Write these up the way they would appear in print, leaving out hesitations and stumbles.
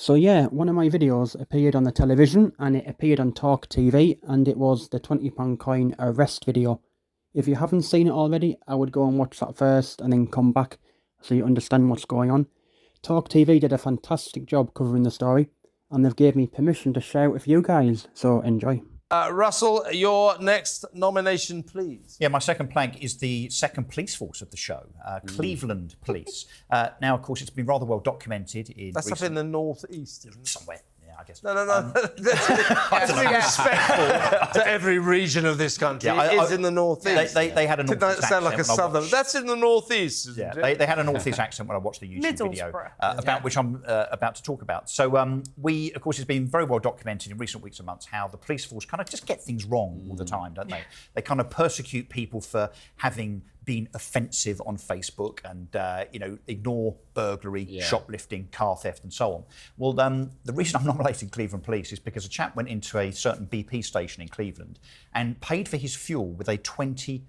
So yeah, one of my videos appeared on the television and it appeared on Talk TV and it was the £20 coin arrest video. If you haven't seen it already, I would go and watch that first and then come back so you understand what's going on. Talk TV did a fantastic job covering the story and they've gave me permission to share it with you guys, so enjoy. Russell, your next nomination, please. Yeah, my second plank is the second police force of the show, Cleveland Police. Now, of course, it's been rather well documented in That's up in the northeast, isn't it? somewhere. Yeah, I guess. No. That's respectful to every region of this country. Yeah, it is in the northeast. They had a northeast Did that sound like a accent when I southern? watched- That's in the northeast. Yeah, they had a northeast accent when I watched the YouTube video about which I'm about to talk about. So we, of course, it's been very well documented in recent weeks and months how the police force kind of just get things wrong all the time, don't they? They kind of persecute people for having been offensive on Facebook and, ignore burglary, shoplifting, car theft and so on. Well, the reason I'm nominating Cleveland Police is because a chap went into a certain BP station in Cleveland and paid for his fuel with a £20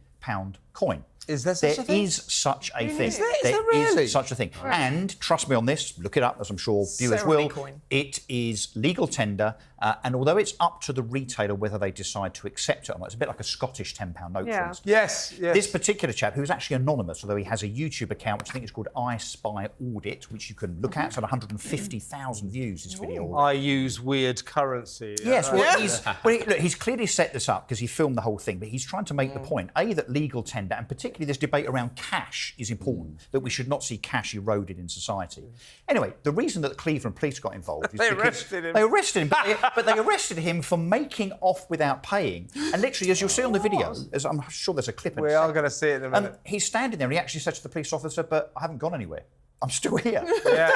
coin. Is there such a thing? There is such a thing. Is there really? Is such a thing. Right. And trust me on this, look it up, as I'm sure viewers will. Coin. It is legal tender, and although it's up to the retailer whether they decide to accept it or not, it's a bit like a Scottish £10 note, for instance. Yes. This particular chap, who's actually anonymous, although he has a YouTube account, which I think is called I Spy Audit, which you can look at. It's had 150,000 views, this video. I use weird currency. Yes, he's clearly set this up because he filmed the whole thing, but he's trying to make the point, A, that legal tender, and particularly this debate around cash is important, that we should not see cash eroded in society. Anyway, the reason that the Cleveland police got involved is They because arrested him. they arrested him, but they arrested him for making off without paying. And literally, as you'll see on the video, as I'm sure there's a clip in We are going to see it in a minute. he's standing there and he actually said to the police officer, but I haven't gone anywhere. I'm still here. Yeah.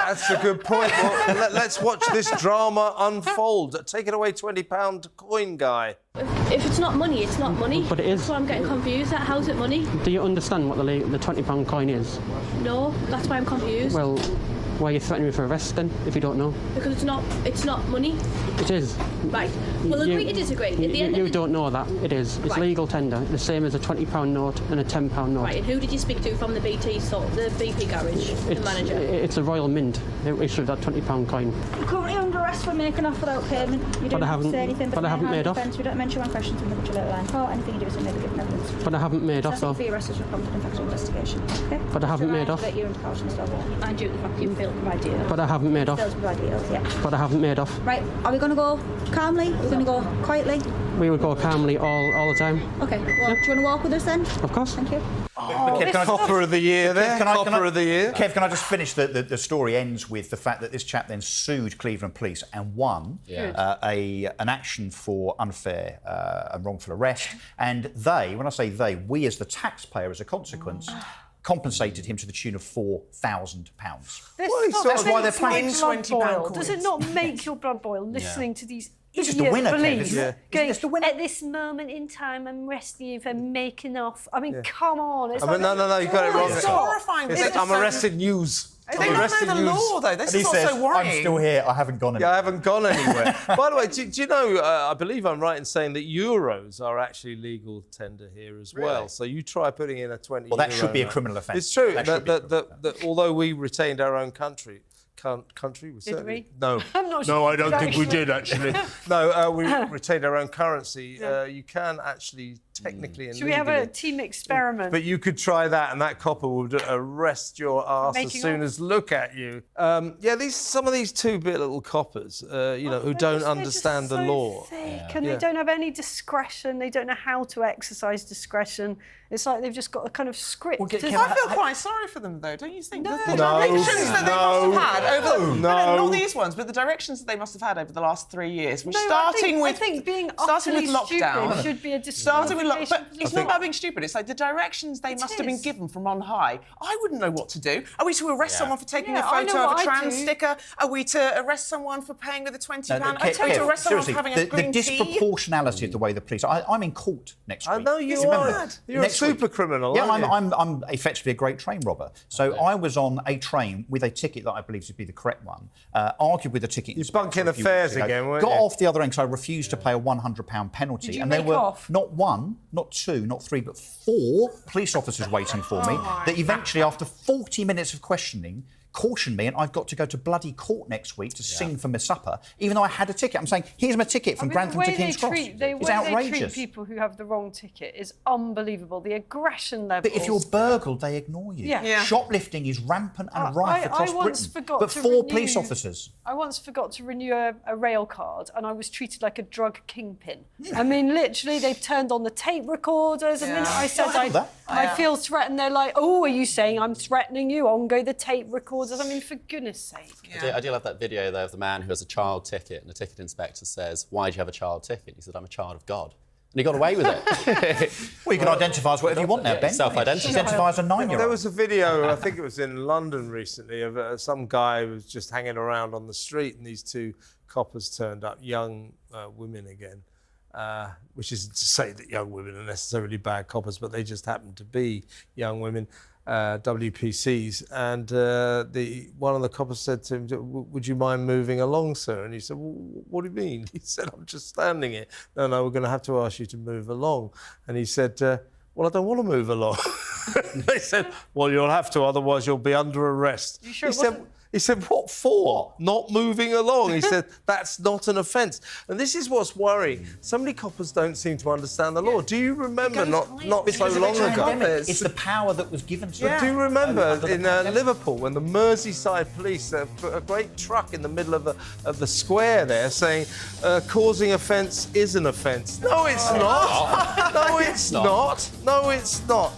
That's a good point. Well, let's watch this drama unfold. Take it away, £20 coin guy. If it's not money, it's not money. But it is. That's why I'm getting confused. How's it money? Do you understand what the £20 coin is? No, that's why I'm confused. Well, why are you threatening me for arrest then, if you don't know? Because it's not money. It is. Right. We'll agree to disagree. At the end of You the... don't know that. It is. It's Right. legal tender, the same as a £20 note and a £10 note. Right, and who did you speak to from the BP garage, the manager? It's a Royal Mint who issued that £20 coin. You're currently under arrest for making off without payment. You don't have to say anything, but I haven't made off. We don't mention one question to the individual line. Or anything you do is to maybe give evidence. But I haven't made off, though. For your arrest is prompted in fact investigation. Okay? But I haven't made off. That you're in caution stuff. And due to the fact you failed to provide details. But I haven't made off. Failed to provide details, yeah. But I haven't made off. Right, are we going to go calmly? Are we going to go quietly? We would go calmly all the time. Okay, well, do you want to walk with us then? Of course. Thank you. Kev, Copper of the year there. Copper of the year. Kev, can I just finish? The story ends with the fact that this chap then sued Cleveland Police and won an action for unfair and wrongful arrest. And they, when I say they, we as the taxpayer as a consequence, compensated him to the tune of £4,000. That's why they're playing £20 Does it not make your blood boil listening to these This is the idiot winner, Kev, police isn't it? going, It's the winner. at this moment in time, I'm arresting you for making off? I mean, come on. It's No, you got it wrong. It's horrifying. I'm arrested news. They don't know the law, though. This is also worrying. I'm still here, I haven't gone anywhere. Yeah, I haven't gone anywhere. By the way, do you know, I believe I'm right in saying that euros are actually legal tender here as well. So you try putting in a 20 Well, that euro should be a note. criminal offence. It's true That should be a that although we retained our own country, we certainly... we? No. I'm not No, sure I don't think we actually. did, actually. No, we retained our own currency. You can actually technically and Should we have a legally... team experiment? But you could try that, and that copper would arrest your ass as Making soon off. as look at you. Some of these two-bit little coppers, who don't understand the law. Thick, and they don't have any discretion. They don't know how to exercise discretion. It's like they've just got a kind of script. I feel quite sorry for them, though, don't you think? The No, directions that they must have had over no. not these ones, but the directions that they must have had over the last 3 years, which I think being starting with utterly lockdown, stupid should be a starting with but disqualification. it's not about being stupid. It's like the directions they must have been is. given from on high. I wouldn't know what to do. Are we to arrest someone for taking Yeah, a I know photo of what a I trans do. sticker? Are we to arrest someone for paying with a £20? No, Are we to arrest someone for having a the green tea? disproportionality of the way the police... I'm in court next week. I know you Remember? are. You're a Next week. super criminal, Yeah, aren't you? I'm effectively a great train robber. So I was on a train with a ticket that I believe to be the correct one, argued with the ticket inspector bunking a few affairs weeks ago, again, weren't got you? off the other end because I refused to pay a £100 penalty. Did you and there make were off? not one, not two, not three, but 4 police officers waiting for me that eventually, after 40 minutes of questioning, cautioned me, and I've got to go to bloody court next week to sing for my supper, even though I had a ticket. I'm saying, here's my ticket from Grantham to King's Cross. It's outrageous. They treat people who have the wrong ticket is unbelievable. The aggression level. But if you're burgled, they ignore you. Yeah. Shoplifting is rampant and rife across Britain. But for police officers. I once forgot to renew a rail card, and I was treated like a drug kingpin. I mean, literally, they've turned on the tape recorders. The minute I said I feel threatened, they're like, "Oh, are you saying I'm threatening you? On go the tape recorders." I mean, for goodness sake. I do love that video though of the man who has a child ticket, and the ticket inspector says, "Why do you have a child ticket?" He said, "I'm a child of God." And he got away with it. Well, you can identify as whatever you want now, Ben. Self-identity. Identify as a 9-year-old. There was a video, I think it was in London recently, of some guy who was just hanging around on the street, and these two coppers turned up, young women again, which isn't to say that young women are necessarily bad coppers, but they just happen to be young women. WPCs, and one of the coppers said to him, "Would you mind moving along, sir?" And he said, "Well, what do you mean?" He said, "I'm just standing here." "No, we're going to have to ask you to move along." And he said, "Well, I don't want to move along." They said, "Well, you'll have to, otherwise you'll be under arrest." You sure He said, "What for? Not moving along." He said, "That's not an offence." And this is what's worrying. So many coppers don't seem to understand the law. Do you remember, not so long ago? It's the power that was given to them. Do you remember in Liverpool when the Merseyside police put a great truck in the middle of the square there saying, causing offence is an offence? No, it's not. No, it's not. No, it's not.